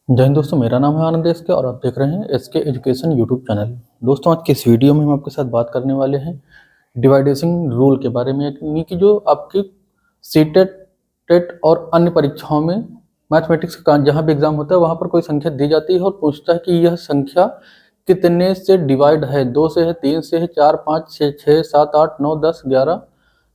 जय हिंद दोस्तों, मेरा नाम है आनंद एसके और आप देख रहे हैं एसके एजुकेशन यूट्यूब चैनल। दोस्तों, आज के इस वीडियो में हम आपके साथ बात करने वाले हैं डिवाइडेशन रूल के बारे में, यानी कि जो आपकी सीटेट टेट और अन्य परीक्षाओं में मैथमेटिक्स का जहाँ भी एग्जाम होता है वहाँ पर कोई संख्या दी जाती है और पूछता है कि यह संख्या कितने से डिवाइड है। 2 से है, 3 से है, 4, 5, 6, 6, 7, 8, 9, 10, 11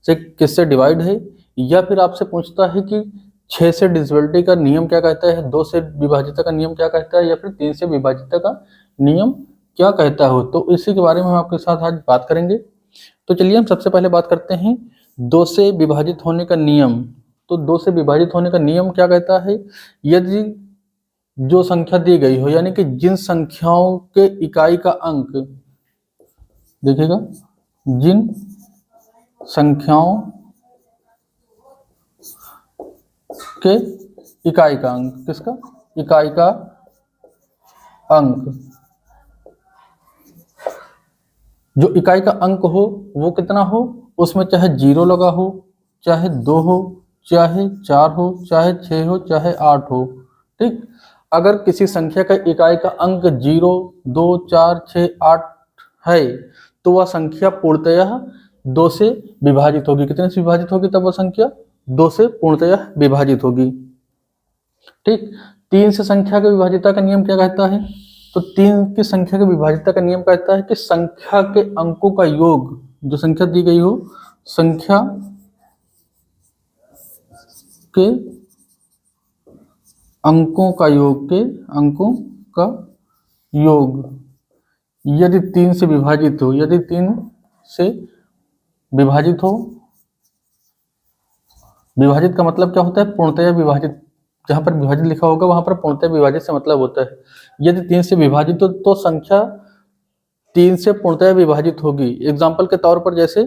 से किससे डिवाइड है। या फिर आपसे पूछता है कि 6 से डिविजिबिलिटी का नियम क्या कहता है, 2 से विभाजिता का नियम क्या कहता है, या फिर 3 से विभाजिता का नियम क्या कहता हो। तो इसी के बारे में हम आपके साथ आज बात करेंगे। तो चलिए हम सबसे पहले बात करते हैं 2 से विभाजित होने का नियम। तो 2 से विभाजित होने का नियम क्या कहता है? यदि जो संख्या दी गई हो, यानी कि जिन संख्याओं के इकाई का अंक, देखिएगा, जिन संख्याओं के इकाई का अंक, किसका इकाई का अंक, जो इकाई का अंक हो वो कितना हो, उसमें चाहे 0 लगा हो, चाहे 2 हो, चाहे 4 हो, चाहे 6 हो, चाहे 8 हो। ठीक, अगर किसी संख्या का इकाई का अंक 0, 2, 4, 6, 8 है तो वह संख्या पूर्णतः 2 से विभाजित होगी। कितने से विभाजित होगी? तब वह संख्या 2 से पूर्णतः विभाजित होगी। ठीक, 3 से संख्या के विभाजिता का नियम क्या कहता है? तो 3 की संख्या के विभाजिता का नियम कहता है कि संख्या के अंकों का योग, जो संख्या दी गई हो, संख्या के अंकों का योग, के अंकों का योग यदि 3 से विभाजित हो, यदि 3 से विभाजित हो, विभाजित का मतलब क्या होता है? पूर्णतः विभाजित। जहां पर विभाजित लिखा होगा वहां पर पूर्णतः विभाजित से मतलब होता है यदि 3 से विभाजित हो तो संख्या 3 से पूर्णतः विभाजित होगी। एग्जाम्पल के तौर पर जैसे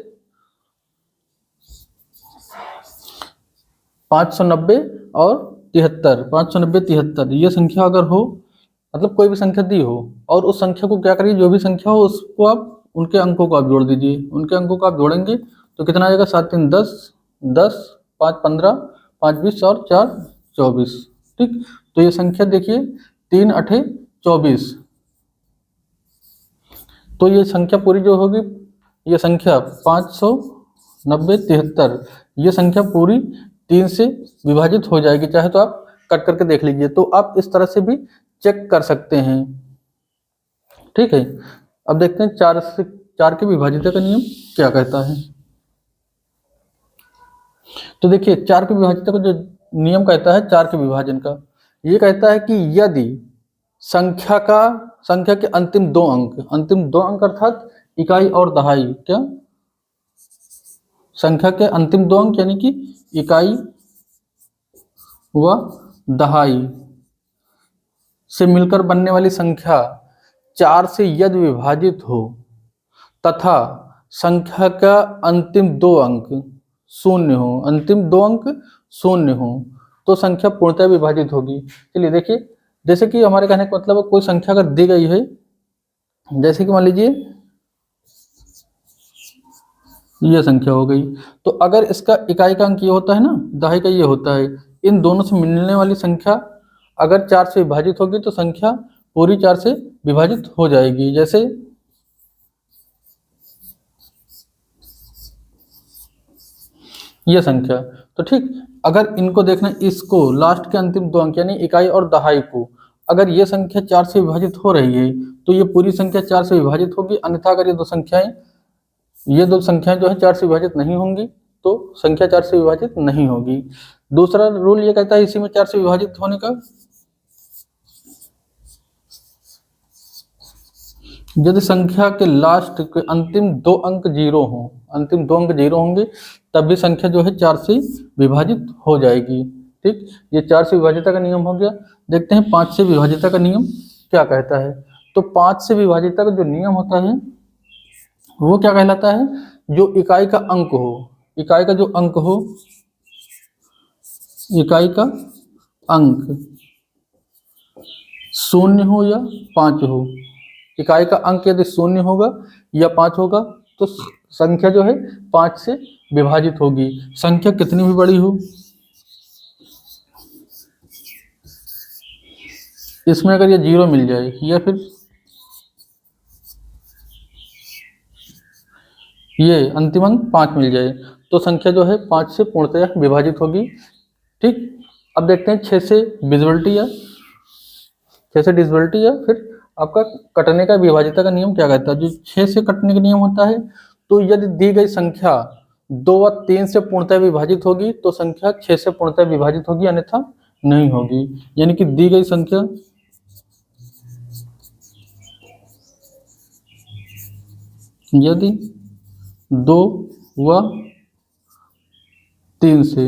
590 और 73, 590, 73 ये संख्या अगर हो, मतलब कोई भी संख्या दी हो और उस संख्या को क्या करिए, जो भी संख्या हो उसको आप उनके अंकों को आप जोड़ दीजिए। उनके अंकों को आप जोड़ेंगे तो कितना आ जाएगा? 7 3 10, 10 5 15, 5 20 और 4 24। ठीक, तो ये संख्या देखिए 3 8 24। तो ये संख्या पूरी जो होगी, ये संख्या 590 73, ये संख्या पूरी 3 से विभाजित हो जाएगी। चाहे तो आप कट करके देख लीजिए, तो आप इस तरह से भी चेक कर सकते हैं। ठीक है, अब देखते हैं 4 के विभाजिता का नियम क्या कहता है। तो देखिए 4 के विभाजिता का जो नियम कहता है, 4 के विभाजन का, ये कहता है कि यदि संख्या के अंतिम 2 अंक अर्थात इकाई और दहाई, क्या संख्या के अंतिम 2 अंक यानी कि इकाई व दहाई से मिलकर बनने वाली संख्या 4 से यदि विभाजित हो तथा संख्या का अंतिम 2 अंक शून्य हो, अंतिम 2 अंक शून्य हो तो संख्या पूर्णतः विभाजित होगी। चलिए देखिए, जैसे कि हमारे कहने का मतलब कोई संख्या अगर दी गई है, जैसे कि मान लीजिए ये संख्या हो गई, तो अगर इसका इकाई का अंक ये होता है ना, दहाई का ये होता है, इन दोनों से मिलने वाली संख्या अगर 4 से विभाजित होगी तो संख्या पूरी 4 से विभाजित हो जाएगी। जैसे ये संख्या, तो ठीक, अगर इनको देखना, इसको लास्ट के अंतिम 2 अंक यानी इकाई और दहाई को, अगर ये संख्या 4 से विभाजित हो रही है तो ये पूरी संख्या 4 से विभाजित होगी। अन्यथा अगर ये दो संख्याएं जो है 4 से विभाजित नहीं होंगी तो संख्या 4 से विभाजित नहीं होगी। दूसरा रूल ये कहता है इसी में 4 से विभाजित होने का, यदि संख्या के लास्ट के अंतिम 2 अंक 0 हो, अंतिम 2 अंक 0 होंगे तब भी संख्या जो है 4 से विभाजित हो जाएगी। ठीक, ये 4 से विभाजिता का नियम हो गया। देखते हैं 5 से विभाजिता का नियम क्या कहता है। तो 5 से विभाजिता का जो नियम होता है वो क्या कहलाता है? जो इकाई का अंक हो, इकाई का जो अंक हो, इकाई का अंक 0 हो या 5 हो, इकाई का अंक यदि 0 होगा या 5 होगा तो संख्या जो है 5 से विभाजित होगी। संख्या कितनी भी बड़ी हो, इसमें अगर ये 0 मिल जाए या फिर ये अंतिम अंक 5 मिल जाए तो संख्या जो है 5 से पूर्णतः विभाजित होगी। ठीक, अब देखते हैं 6 से डिविजिबिलिटी या 6 से डिविजिबिलिटी या फिर आपका कटने का विभाजिता का नियम क्या कहता है। जो 6 से कटने का नियम होता है, तो यदि दी गई संख्या 2 व 3 से पूर्णतः विभाजित होगी तो संख्या 6 से पूर्णतः विभाजित होगी, अन्यथा नहीं होगी। यानी कि दी गई संख्या यदि 2 व 3 से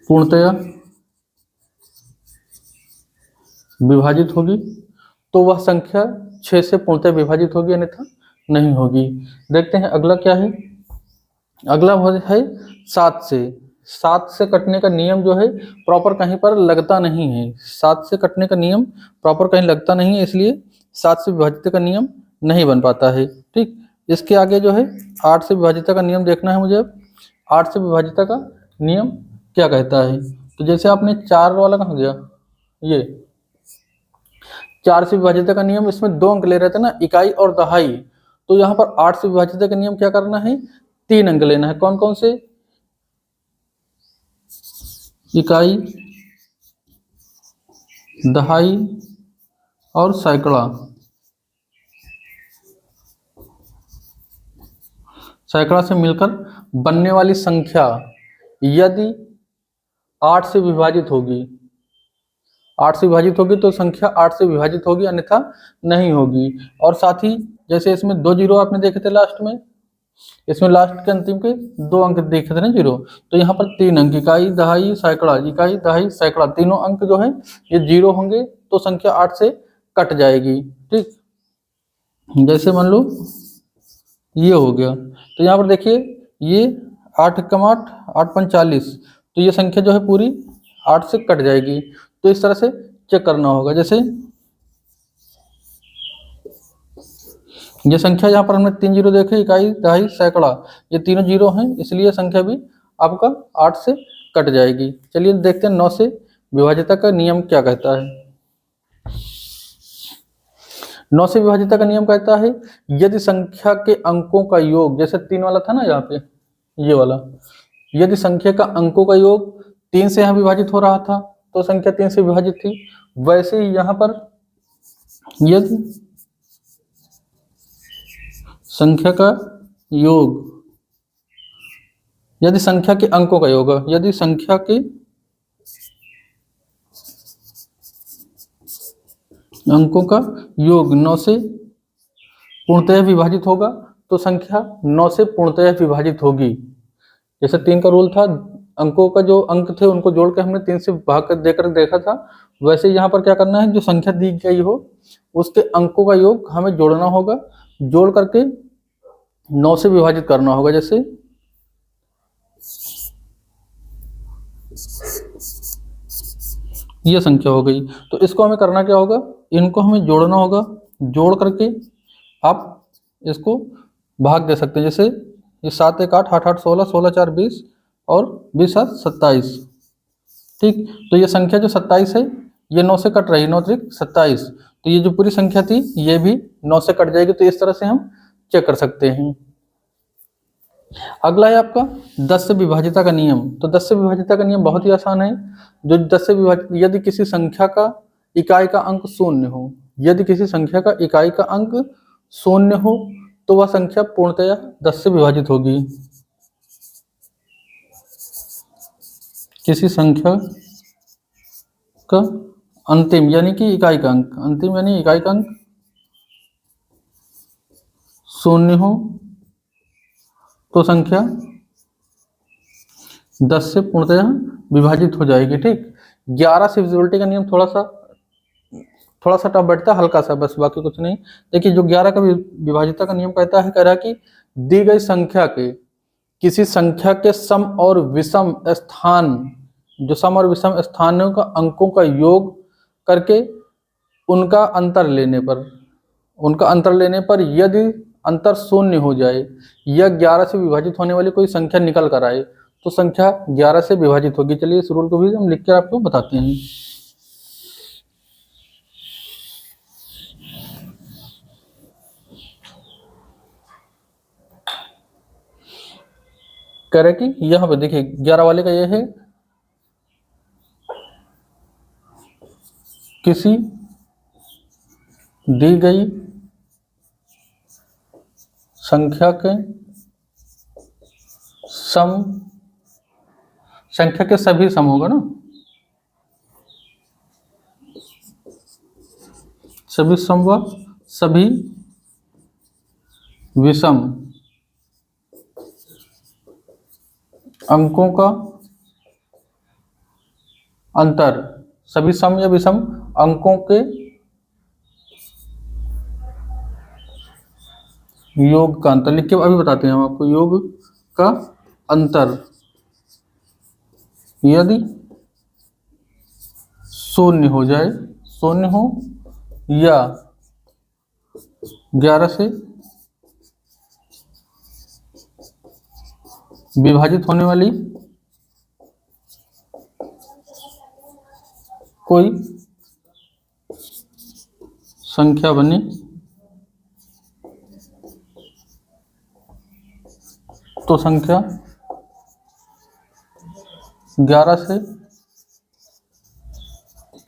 पूर्णतया विभाजित होगी तो वह संख्या 6 से पूर्णतः विभाजित होगी, अन्यथा नहीं होगी। देखते हैं अगला क्या है। अगला है 7 से। 7 से कटने का नियम जो है प्रॉपर कहीं पर लगता नहीं है। 7 से कटने का नियम प्रॉपर कहीं लगता नहीं है, इसलिए 7 से विभाजित का नियम नहीं बन पाता है। ठीक, इसके आगे जो है 8 से विभाजित का नियम देखना है मुझे। अब 8 से विभाजित का नियम क्या कहता है। तो जैसे आपने 4 वाला कहाँ गया, ये 4 से विभाजित का नियम, इसमें 2 अंक ले रहे थे ना, इकाई और दहाई। तो यहाँ पर 8 से विभाजित का नियम क्या करना है, 3 अंक लेना है। कौन कौन से, इकाई, दहाई और सैकड़ा। सैकड़ा से मिलकर बनने वाली संख्या यदि 8 से विभाजित होगी, 8 से विभाजित होगी तो संख्या 8 से विभाजित होगी, अन्यथा नहीं होगी। और साथ ही जैसे इसमें 2 जीरो आपने देखे थे लास्ट में, इसमें लास्ट के अंतिम के 2 अंक देखे थे ना, जीरो। तो यहाँ पर 3 अंक, इकाई दहाई सैकड़ा, इकाई दहाई सैकड़ा, तीनों अंक जो है ये 0 होंगे तो संख्या 8 से कट जाएगी। ठीक, जैसे मान लो ये हो गया, तो यहाँ पर देखिए ये 8 कम 8 8 5 40, तो ये संख्या जो है पूरी 8 से कट जाएगी। तो इस तरह से चेक करना होगा। जैसे ये संख्या यहाँ पर हमने 3 जीरो देखे, इकाई दहाई सैकड़ा, ये तीनों जीरो हैं, इसलिए संख्या भी आपका 8 से कट जाएगी। चलिए देखते हैं 9 से विभाजिता का नियम क्या कहता है। 9 से विभाजिता का नियम कहता है यदि संख्या के अंकों का योग, जैसे 3 वाला था ना यहाँ पे, ये वाला, यदि संख्या का अंकों का योग 3 से यहाँ विभाजित हो रहा था तो संख्या 3 से विभाजित थी। वैसे ही यहाँ पर यदि संख्या का योग, यदि संख्या के अंकों का योग, यदि संख्या के अंकों का योग 9 से पूर्णतः विभाजित होगा तो संख्या 9 से पूर्णतः विभाजित होगी। जैसे 3 का रूल था, अंकों का जो अंक थे उनको जोड़ के हमने 3 से भाग कर देकर देखा था, वैसे यहाँ पर क्या करना है, जो संख्या दी गई हो उसके अंकों का योग हमें जोड़ना होगा, जोड़ करके 9 से विभाजित करना होगा। जैसे ये संख्या हो गई, तो इसको हमें करना क्या होगा, इनको हमें जोड़ना होगा, जोड़ करके आप इसको भाग दे सकते हैं। जैसे ये 7 1 8 8 8 16 16 4 20 और 20 7 27। ठीक, तो ये संख्या जो 27 है ये 9 से कट रही, 9 3 27, तो ये जो पूरी संख्या थी ये भी 9 से कट जाएगी। तो इस तरह से हम चेक कर सकते हैं। अगला है आपका 10 से विभाजिता का नियम। तो 10 से विभाजिता का नियम बहुत ही आसान है। जो 10 से विभाजित, यदि किसी संख्या का इकाई का अंक 0 हो, यदि किसी संख्या का इकाई का अंक 0 हो तो वह संख्या पूर्णतया 10 से विभाजित होगी। किसी संख्या का अंतिम यानी कि इकाई का अंक, अंतिम यानी इकाई का अंक 0 हो तो संख्या 10 से पूर्णतः विभाजित हो जाएगी। ठीक, 11 से डिविजिबिलिटी का नियम थोड़ा सा टफ बैठता है, हल्का सा, बस बाकी कुछ नहीं। देखिए जो 11 का विभाजिता का नियम कहता है, कह रहा है कि दी गई संख्या के किसी संख्या के सम और विषम स्थान, जो सम और विषम स्थानों का अंकों का योग करके उनका अंतर लेने पर यदि अंतर 0 हो जाए या 11 से विभाजित होने वाली कोई संख्या निकल कर आए तो संख्या 11 से विभाजित होगी। चलिए इस रूल को भी हम लिख कर आपको बताते हैं। कह रहे कि यहाँ पे देखिए 11 वाले का ये है, किसी दी गई संख्या के सम, संख्या के सभी सम होगा ना, सभी सम व सभी विषम अंकों का अंतर, सभी सम या विषम अंकों के योग का अंतर, लिख के अभी बताते हैं हम आपको। योग का अंतर यदि शून्य हो जाए, शून्य हो या 11 से विभाजित होने वाली कोई संख्या बने, तो संख्या 11 से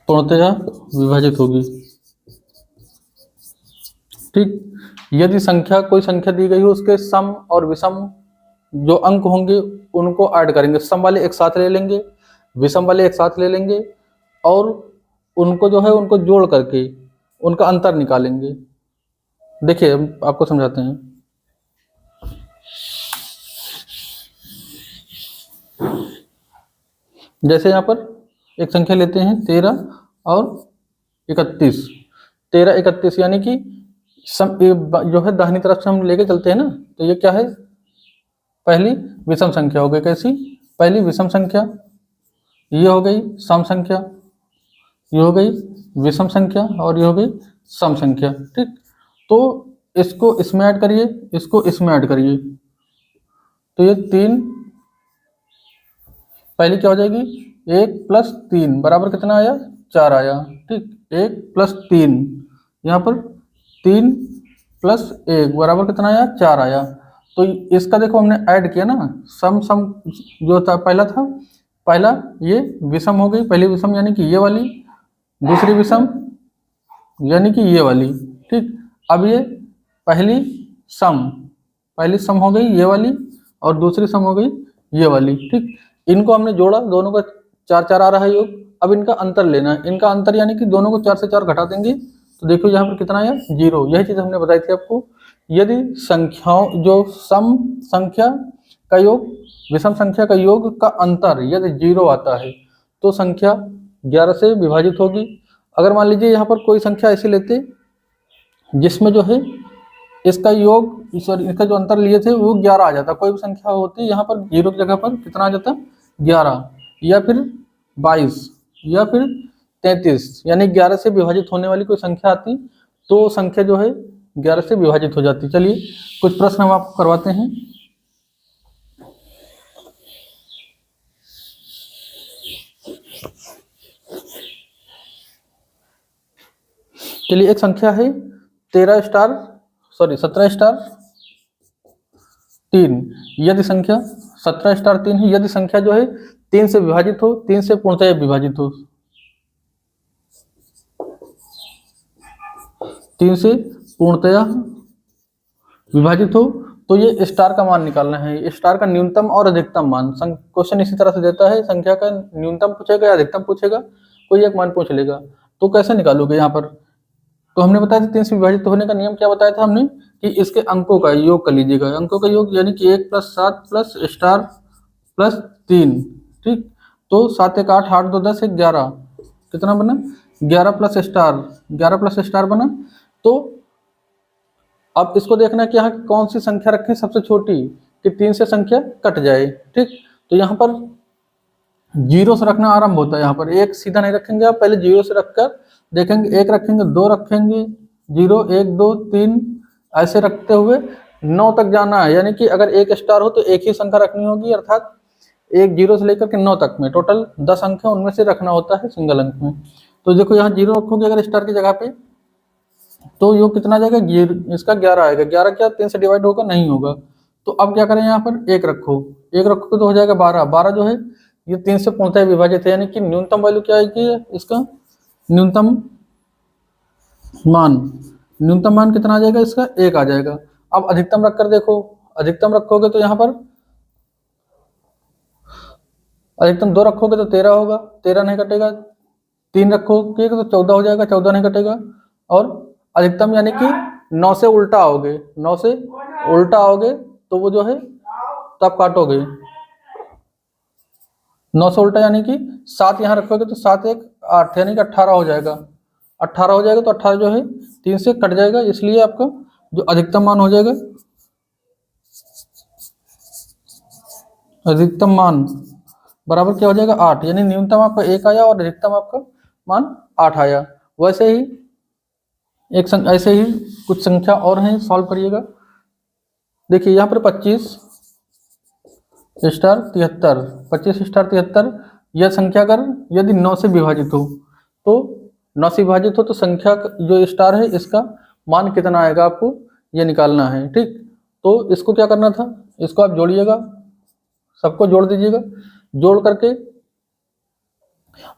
पूर्णतया विभाजित होगी। ठीक, यदि संख्या, कोई संख्या दी गई हो, उसके सम और विषम जो अंक होंगे उनको ऐड करेंगे, सम वाले एक साथ ले लेंगे, विषम वाले एक साथ ले लेंगे और उनको जो है उनको जोड़ करके उनका अंतर निकालेंगे। देखिए हम आपको समझाते हैं। जैसे यहाँ पर एक संख्या लेते हैं 13 और 31, 13 31, यानी कि जो है दाहिनी तरफ से हम लेके चलते हैं ना, तो ये क्या है, पहली विषम संख्या हो गई। कैसी? पहली विषम संख्या, ये हो गई सम संख्या, ये हो गई विषम संख्या और ये हो गई सम संख्या। ठीक, तो इसको इसमें ऐड करिए, इसको इसमें ऐड करिए, तो ये 3, पहली क्या हो जाएगी, 1 + 3 बराबर कितना आया, 4 आया। ठीक, 1 + 3, यहाँ पर 3 + 1 बराबर कितना आया, 4 आया। तो इसका देखो हमने ऐड किया ना, सम जो था पहला ये विषम हो गई, पहली विषम यानी कि ये वाली, दूसरी विषम यानी कि ये वाली। ठीक, अब ये पहली सम हो गई ये वाली और दूसरी सम हो गई ये वाली। ठीक, इनको हमने जोड़ा, दोनों का 4 4 आ रहा है योग। अब इनका अंतर लेना है, इनका अंतर यानी कि दोनों को 4 से 4 घटा देंगे, तो देखो यहाँ पर कितना आया, 0। यही चीज हमने बताई थी आपको। यदि संख्याओं, जो सम संख्या का योग विषम संख्या का योग का अंतर यदि 0 आता है तो संख्या 11 से विभाजित होगी। अगर मान लीजिए यहाँ पर कोई संख्या ऐसी लेते जिसमें जो है इसका योग, सॉरी इसका जो अंतर लिए थे वो 11 आ जाता, कोई भी संख्या होती यहाँ पर 0 की जगह पर कितना आ जाता, 11 या फिर 22 या फिर 33, यानी 11 से विभाजित होने वाली कोई संख्या आती तो संख्या जो है 11 से विभाजित हो जाती। चलिए कुछ प्रश्न हम आपको करवाते हैं। चलिए, एक संख्या है 17*3, यदि संख्या 17*3 है, यदि संख्या जो है 3 से विभाजित हो, 3 से पूर्णतः विभाजित हो, 3 से पूर्णतः विभाजित हो, तो ये स्टार का मान निकालना है, स्टार का न्यूनतम और अधिकतम मान। क्वेश्चन इसी तरह से देता है, संख्या का न्यूनतम पूछेगा या अधिकतम पूछेगा, कोई एक मान पूछ लेगा, तो कैसे निकालोगे यहाँ पर। तो हमने बताया था 3 से विभाजित होने का नियम क्या बताया था हमने, कि इसके अंकों का योग कर लीजिएगा, अंकों का योग यानी कि 1 + 7 + स्टार + 3। ठीक, तो 7 1 8 8 2 10 1 11, कितना बना, 11 + स्टार बना। तो अब इसको देखना कि यहाँ कौन सी संख्या रखें सबसे छोटी, कि 3 से संख्या कट जाए। ठीक, तो यहाँ पर 0 से रखना आरंभ होता है, यहाँ पर 1 सीधा नहीं रखेंगे आप, पहले 0 से रखकर देखेंगे, 1 रखेंगे, 2 रखेंगे, 0 1 2 3 ऐसे रखते हुए 9 तक जाना है। यानी कि अगर 1 स्टार हो तो एक ही संख्या रखनी होगी, अर्थात 1 0 से लेकर के 9 तक में टोटल 10 अंक है, उनमें से रखना होता है सिंगल अंक में। तो देखो यहाँ 0 रखोगे अगर स्टार की जगह पे, तो योग कितना आ जाएगा, इसका 11 आएगा। 11 क्या 3 से डिवाइड होगा, नहीं होगा। तो अब क्या करें, यहाँ पर 1 रखो, 1 रखोगे तो हो जाएगा 12। 12 जो है ये 3 से पूर्णतः विभाजित है, यानी कि न्यूनतम वैल्यू क्या आएगी इसका, न्यूनतम मान, न्यूनतम मान कितना आ जाएगा इसका, 1 आ जाएगा। अब अधिकतम रखकर देखो, अधिकतम रखोगे तो यहाँ पर अधिकतम 2 रखोगे तो 13 होगा, 13 नहीं कटेगा। 3 रखोगे तो 14 हो जाएगा, 14 नहीं कटेगा। और अधिकतम यानी कि 9 से उल्टा आओगे, 9 से उल्टा आओगे तो वो जो है तब काटोगे। 9 से उल्टा यानी कि 7 यहाँ रखोगे तो 7 1 8 यानी कि 18 हो जाएगा। 18 हो जाएगा तो 18 जो है 3 से कट जाएगा, इसलिए आपका जो अधिकतम मान हो जाएगा, अधिकतम मान बराबर क्या हो जाएगा 8, यानी न्यूनतम आपका 1 आया और अधिकतम आपका मान 8 आया। वैसे ही ऐसे ही कुछ संख्या और हैं, सॉल्व करिएगा। देखिए यहाँ पर 25 स्टार 73, 25 स्टार 73, यह संख्या अगर यदि 9 से विभाजित हो तो 9 से विभाजित हो तो संख्या जो स्टार है इसका मान कितना आएगा आपको ये निकालना है। ठीक, तो इसको क्या करना था, इसको आप जोड़िएगा, सबको जोड़ दीजिएगा। जोड़ करके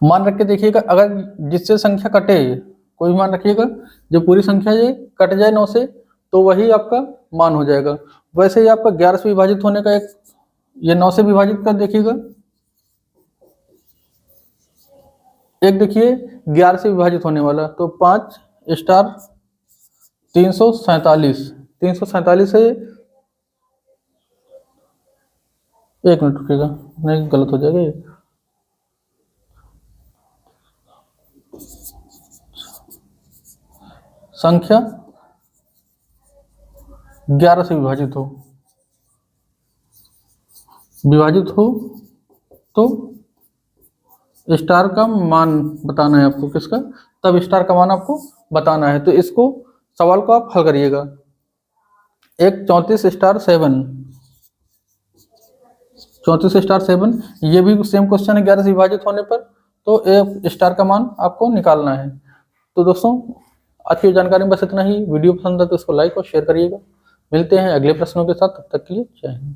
मान रख के देखिएगा, अगर जिससे संख्या कटे कोई मान रखिएगा, जो पूरी संख्या ये कट जाए 9 से तो वही आपका मान हो जाएगा। वैसे ही आपका 11 से विभाजित होने का एक, ये 9 से विभाजित कर देखिएगा, एक देखिए 11 से विभाजित होने वाला, तो 5 स्टार 347, 347 है, एक मिनट रुकिएगा, नहीं गलत हो जाएगा ये, संख्या 11 से विभाजित हो तो स्टार का मान बताना है आपको, किसका, तब स्टार का मान आपको बताना है। तो इसको सवाल को आप हल करिएगा। एक 34 स्टार 7, 34 स्टार 7, ये भी सेम क्वेश्चन है 11 से विभाजित होने पर, तो एक स्टार का मान आपको निकालना है। तो दोस्तों आज की जानकारी में बस इतना ही। वीडियो पसंद है तो इसको लाइक और शेयर करिएगा। मिलते हैं अगले प्रश्नों के साथ, तब तक के लिए जय हिंद।